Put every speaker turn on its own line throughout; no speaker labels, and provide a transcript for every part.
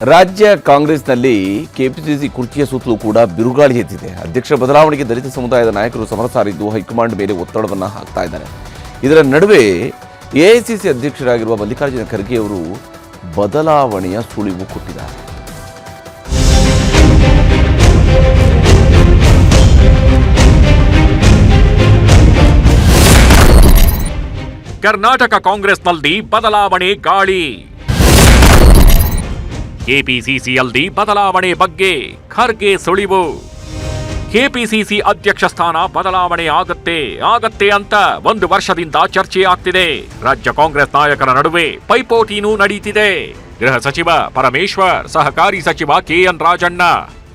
ರಾಜ್ಯ ಕಾಂಗ್ರೆಸ್ನಲ್ಲಿ ಕೆಪಿಸಿಸಿ ಕುರ್ಚಿಯ ಸುತ್ತಲೂ ಕೂಡ ಬಿರುಗಾಳಿ ಎದ್ದಿದೆ. ಅಧ್ಯಕ್ಷರ ಬದಲಾವಣೆಗೆ ದಲಿತ ಸಮುದಾಯದ ನಾಯಕರು ಸಮರ ಸಾರಿದ್ದು ಹೈಕಮಾಂಡ್ ಮೇಲೆ ಒತ್ತಡವನ್ನು ಹಾಕ್ತಾ ಇದ್ದಾರೆ. ಇದರ ನಡುವೆ ಎಐಸಿಸಿ ಅಧ್ಯಕ್ಷರಾಗಿರುವ ಮಲ್ಲಿಕಾರ್ಜುನ ಖರ್ಗೆ ಅವರು ಬದಲಾವಣೆಯ ಸುಳಿವು ಕೊಟ್ಟಿದ್ದಾರೆ.
ಕರ್ನಾಟಕ ಕಾಂಗ್ರೆಸ್ನಲ್ಲಿ ಬದಲಾವಣೆ ಗಾಳಿ. ಕೆಪಿಸಿಸಿಯಲ್ಲಿ ಬದಲಾವಣೆ ಬಗ್ಗೆ ಖರ್ಗೆ ಸುಳಿವು. ಕೆಪಿಸಿಸಿ ಅಧ್ಯಕ್ಷ ಸ್ಥಾನ ಬದಲಾವಣೆ ಆಗತ್ತೆ ಅಂತ 1 ವರ್ಷದಿಂದ ಚರ್ಚೆ ಆಗ್ತಿದೆ. ರಾಜ್ಯ ಕಾಂಗ್ರೆಸ್ ನಾಯಕರ ನಡುವೆ ಪೈಪೋಟಿನೂ ನಡೀತಿದೆ. ಗೃಹ ಸಚಿವ ಪರಮೇಶ್ವರ್, ಸಹಕಾರಿ ಸಚಿವ ಕೆಎನ್ ರಾಜಣ್ಣ,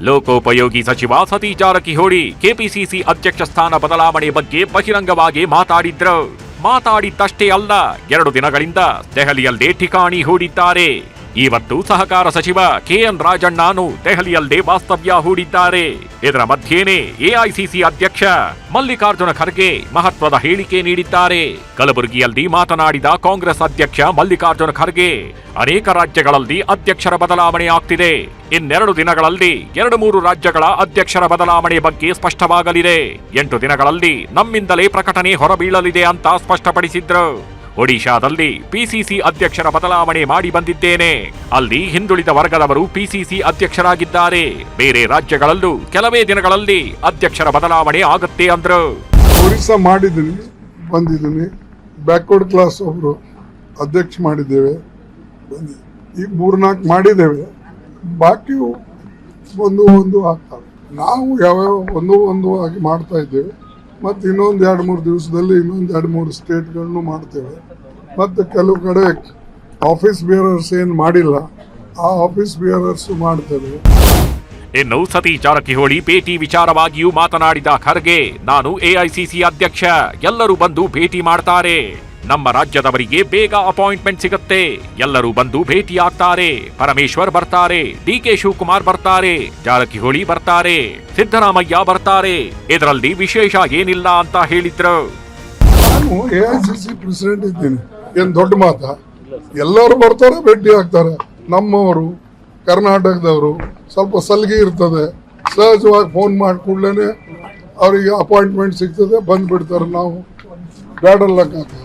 ಲೋಕೋಪಯೋಗಿ ಸಚಿವ ಸತೀಶ್ ಜಾರಕಿಹೊಳಿ ಕೆಪಿಸಿಸಿ ಅಧ್ಯಕ್ಷ ಸ್ಥಾನ ಬದಲಾವಣೆ ಬಗ್ಗೆ ಬಹಿರಂಗವಾಗಿ ಮಾತಾಡಿದ್ದಷ್ಟೇ ಅಲ್ಲ, 2 ದಿನಗಳಿಂದ ದೆಹಲಿಯಲ್ಲೇ ಠಿಕಾಣಿ ಹೂಡಿದ್ದಾರೆ. ಇವತ್ತು ಸಹಕಾರ ಸಚಿವ ಕೆಎನ್ ರಾಜಣ್ಣನು ದೆಹಲಿಯಲ್ಲೇ ವಾಸ್ತವ್ಯ ಹೂಡಿದ್ದಾರೆ. ಇದರ ಮಧ್ಯೆನೇ ಎಐಸಿಸಿ ಅಧ್ಯಕ್ಷ ಮಲ್ಲಿಕಾರ್ಜುನ ಖರ್ಗೆ ಮಹತ್ವದ ಹೇಳಿಕೆ ನೀಡಿದ್ದಾರೆ. ಕಲಬುರಗಿಯಲ್ಲಿ ಮಾತನಾಡಿದ ಕಾಂಗ್ರೆಸ್ ಅಧ್ಯಕ್ಷ ಮಲ್ಲಿಕಾರ್ಜುನ ಖರ್ಗೆ, ಅನೇಕ ರಾಜ್ಯಗಳಲ್ಲಿ ಅಧ್ಯಕ್ಷರ ಬದಲಾವಣೆ ಆಗ್ತಿದೆ. ಇನ್ನೆರಡು ದಿನಗಳಲ್ಲಿ 2-3 ರಾಜ್ಯಗಳ ಅಧ್ಯಕ್ಷರ ಬದಲಾವಣೆ ಬಗ್ಗೆ ಸ್ಪಷ್ಟವಾಗಲಿದೆ. 8 ದಿನಗಳಲ್ಲಿ ನಮ್ಮಿಂದಲೇ ಪ್ರಕಟಣೆ ಹೊರಬೀಳಲಿದೆ ಅಂತ ಸ್ಪಷ್ಟಪಡಿಸಿದ್ರು. ಒಡಿಶಾದಲ್ಲಿ ಪಿಸಿಸಿ ಅಧ್ಯಕ್ಷರ ಬದಲಾವಣೆ ಮಾಡಿ ಬಂದಿದ್ದೇನೆ. ಅಲ್ಲಿ ಹಿಂದುಳಿದ ವರ್ಗದವರು ಪಿಸಿಸಿ ಅಧ್ಯಕ್ಷರಾಗಿದ್ದಾರೆ. ಬೇರೆ ರಾಜ್ಯಗಳಲ್ಲೂ ಕೆಲವೇ ದಿನಗಳಲ್ಲಿ ಅಧ್ಯಕ್ಷರ ಬದಲಾವಣೆ ಆಗುತ್ತೆ ಅಂದ್ರು.
ಒರಿಸ್ಸಾ ಮಾಡಿದ್ದೀನಿ, ಬಂದಿದ್ದೀನಿ. ಬ್ಯಾಕ್ವರ್ಡ್ ಕ್ಲಾಸ್ ಅವರು ಅಧ್ಯಕ್ಷ ಮಾಡಿದ್ದೇವೆ. ಈಗ 3-4 ಮಾಡಿದ್ದೇವೆ. ಬಾಕಿ ಒಂದು ಆಗ್ತವೆ. ನಾವು ಯಾವ್ಯಾವ ಒಂದು ಆಗಿ ಮಾಡ್ತಾ ಇದ್ದೇವೆ. ಮತ್ತು ಇನ್ನೊಂದು 2-3 ದಿವಸದಲ್ಲಿ ಇನ್ನೊಂದು 2-3 ಸ್ಟೇಟ್ಗಳನ್ನು ಮಾಡ್ತೇವೆ. ಮತ್ತು ಕೆಲವು ಕಡೆ ಆಫೀಸ್ ಬೇರರ್ಸ್ ಏನು ಮಾಡಿಲ್ಲ, ಆ ಆಫೀಸ್ ಬೇರರ್ಸ್ ಮಾಡ್ತೇವೆ.
ಇನ್ನು ಸತೀಶ್ ಜಾರಕಿಹೊಳಿ ಭೇಟಿ ವಿಚಾರವಾಗಿಯೂ ಮಾತನಾಡಿದ ಖರ್ಗೆ, ನಾನು ಎಐಸಿಸಿ ಅಧ್ಯಕ್ಷ, ಎಲ್ಲರೂ ಬಂದು ಭೇಟಿ ಮಾಡ್ತಾರೆ. ನಮ್ಮ ರಾಜ್ಯದವರಿಗೆ ಬೇಗ ಅಪಾಯಿಂಟ್ಮೆಂಟ್ ಸಿಗುತ್ತೆ. ಎಲ್ಲರೂ ಬಂದು ಭೇಟಿ ಆಗ್ತಾರೆ. ಪರಮೇಶ್ವರ್ ಬರ್ತಾರೆ, ಡಿಕೆ ಶಿವಕುಮಾರ್ ಬರ್ತಾರೆ, ಜಾರಕಿಹೊಳಿ ಬರ್ತಾರೆ, ಸಿದ್ದರಾಮಯ್ಯ ಬರ್ತಾರೆ. ಇದರಲ್ಲಿ ವಿಶೇಷ ಏನಿಲ್ಲ ಅಂತ ಹೇಳಿದ್ರು.
ನಾನು ಎಐಸಿಸಿ ಪ್ರೆಸಿಡೆಂಟ್ ಇದ್ದೀನಿ, ಏನ್ ದೊಡ್ಡ ಮಾತಾ? ಎಲ್ಲರೂ ಬರ್ತಾರೆ, ಭೇಟಿ ಆಗ್ತಾರೆ. ನಮ್ಮವರು ಕರ್ನಾಟಕದವರು ಸ್ವಲ್ಪ ಸಲಿಗೆ ಇರ್ತದೆ. ಸಹಜವಾಗಿ ಫೋನ್ ಮಾಡಿ ಕೂಡಲೇ ಅವರಿಗೆ ಅಪಾಯಿಂಟ್ಮೆಂಟ್ ಸಿಗ್ತದೆ, ಬಂದ್ಬಿಡ್ತಾರೆ. ನಾವು ಬ್ಯಾಡಲ್ಲಕ್ಕಾಗ್ತದೆ.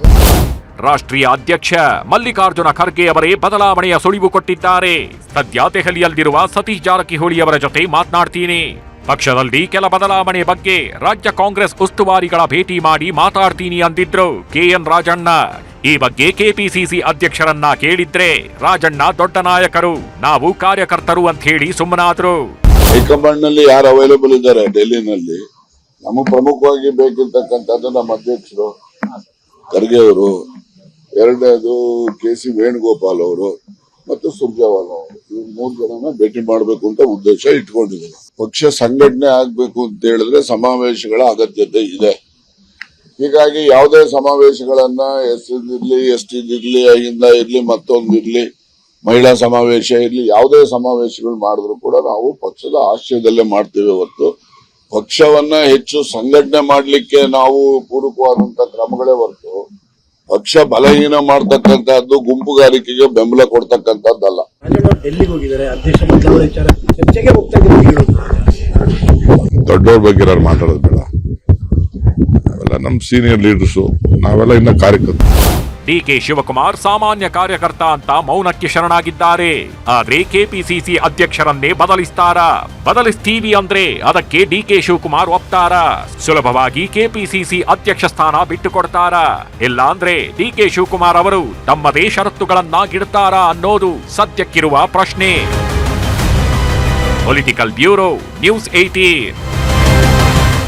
ರಾಷ್ಟ್ರೀಯ ಅಧ್ಯಕ್ಷ ಮಲ್ಲಿಕಾರ್ಜುನ ಖರ್ಗೆ ಅವರೇ ಬದಲಾವಣೆಯ ಸುಳಿವು ಕೊಟ್ಟಿದ್ದಾರೆ. ಸದ್ಯ ದೆಹಲಿಯಲ್ಲಿರುವ ಸತೀಶ್ ಜಾರಕಿಹೊಳಿ ಅವರ ಜೊತೆ ಮಾತನಾಡ್ತೀನಿ. ಪಕ್ಷದಲ್ಲಿ ಕೆಲ ಬದಲಾವಣೆ ಬಗ್ಗೆ ರಾಜ್ಯ ಕಾಂಗ್ರೆಸ್ ಉಸ್ತುವಾರಿಗಳ ಭೇಟಿ ಮಾಡಿ ಮಾತಾಡ್ತೀನಿ ಅಂದಿದ್ರು ಕೆಎನ್ ರಾಜಣ್ಣ. ಈ ಬಗ್ಗೆ ಕೆಪಿಸಿಸಿ ಅಧ್ಯಕ್ಷರನ್ನ ಕೇಳಿದ್ರೆ ರಾಜಣ್ಣ ದೊಡ್ಡ ನಾಯಕರು, ನಾವು ಕಾರ್ಯಕರ್ತರು ಅಂತ ಹೇಳಿ ಸುಮ್ಮನಾದ್ರು.
ಹೈಕಮಾಂಡ್ ನಲ್ಲಿ ಯಾರು ಅವೈಲೇಬಲ್ ಇದ್ದಾರೆ ಡೆಲ್ಲಿನಲ್ಲಿ? ನಮಗೆ ಪ್ರಮುಖವಾಗಿ ಬೇಕಿರ್ತಕ್ಕಂಥದ್ದು ನಮ್ಮ ಅಧ್ಯಕ್ಷರು ಖರ್ಗೆ ಅವರು, 2ನೇದು ಕೆ.ಸಿ. ವೇಣುಗೋಪಾಲ್ ಅವರು ಮತ್ತು ಸುರ್ಜೇವಾಲಾ ಅವರು. ಇವ್ರು 3 ಜನನ ಭೇಟಿ ಮಾಡಬೇಕು ಅಂತ ಉದ್ದೇಶ ಇಟ್ಕೊಂಡಿದ್ದಾರೆ. ಪಕ್ಷ ಸಂಘಟನೆ ಆಗ್ಬೇಕು ಅಂತ ಹೇಳಿದ್ರೆ ಸಮಾವೇಶಗಳ ಅಗತ್ಯತೆ ಇದೆ. ಹೀಗಾಗಿ ಯಾವುದೇ ಸಮಾವೇಶಗಳನ್ನ ಎಸ್ಸಿದಿರ್ಲಿ, ಎಸ್ಟಿದಿರ್ಲಿ, ಅಹಿಂದ ಇರ್ಲಿ, ಮತ್ತೊಂದಿರ್ಲಿ, ಮಹಿಳಾ ಸಮಾವೇಶ ಇರ್ಲಿ, ಯಾವುದೇ ಸಮಾವೇಶಗಳು ಮಾಡಿದ್ರು ಕೂಡ ನಾವು ಪಕ್ಷದ ಆಶ್ರಯದಲ್ಲೇ ಮಾಡ್ತೇವೆ ಹೊರತು ಪಕ್ಷವನ್ನ ಹೆಚ್ಚು ಸಂಘಟನೆ ಮಾಡ್ಲಿಕ್ಕೆ ನಾವು ಪೂರಕವಾದಂತ ಕ್ರಮಗಳೇ ಹೊರತು ಪಕ್ಷ ಬಲಹೀನ ಮಾಡ್ತಕ್ಕಂಥದ್ದು, ಗುಂಪುಗಾರಿಕೆಗೆ ಬೆಂಬಲ ಕೊಡ್ತಕ್ಕಂಥದ್ದಲ್ಲ. ದೊಡ್ಡವ್ರ ಬಗ್ಗೆ ಯಾರು ಮಾತಾಡೋದು ಬೇಡ. ಅವೆಲ್ಲ ನಮ್ಮ ಸೀನಿಯರ್ ಲೀಡರ್ಸು, ನಾವೆಲ್ಲ ಇನ್ನ ಕಾರ್ಯಕರ್ತರು.
ಡಿಕೆ ಶಿವಕುಮಾರ್ ಸಾಮಾನ್ಯ ಕಾರ್ಯಕರ್ತ ಅಂತ ಮೌನಕ್ಕೆ ಶರಣಾಗಿದ್ದಾರೆ. ಆದ್ರೆ ಕೆಪಿಸಿಸಿ ಅಧ್ಯಕ್ಷರನ್ನೇ ಬದಲಿಸ್ತೀವಿ ಅಂದ್ರೆ ಅದಕ್ಕೆ ಡಿಕೆ ಶಿವಕುಮಾರ್ ಒಪ್ತಾರ? ಸುಲಭವಾಗಿ ಕೆಪಿಸಿಸಿ ಅಧ್ಯಕ್ಷ ಸ್ಥಾನ ಬಿಟ್ಟುಕೊಡ್ತಾರ? ಇಲ್ಲ ಅಂದ್ರೆ ಡಿಕೆ ಶಿವಕುಮಾರ್ ಅವರು ತಮ್ಮದೇ ಷರತ್ತುಗಳನ್ನಾಗಿಡ್ತಾರ ಅನ್ನೋದು ಸದ್ಯಕ್ಕಿರುವ ಪ್ರಶ್ನೆ. Political bureau, news 18.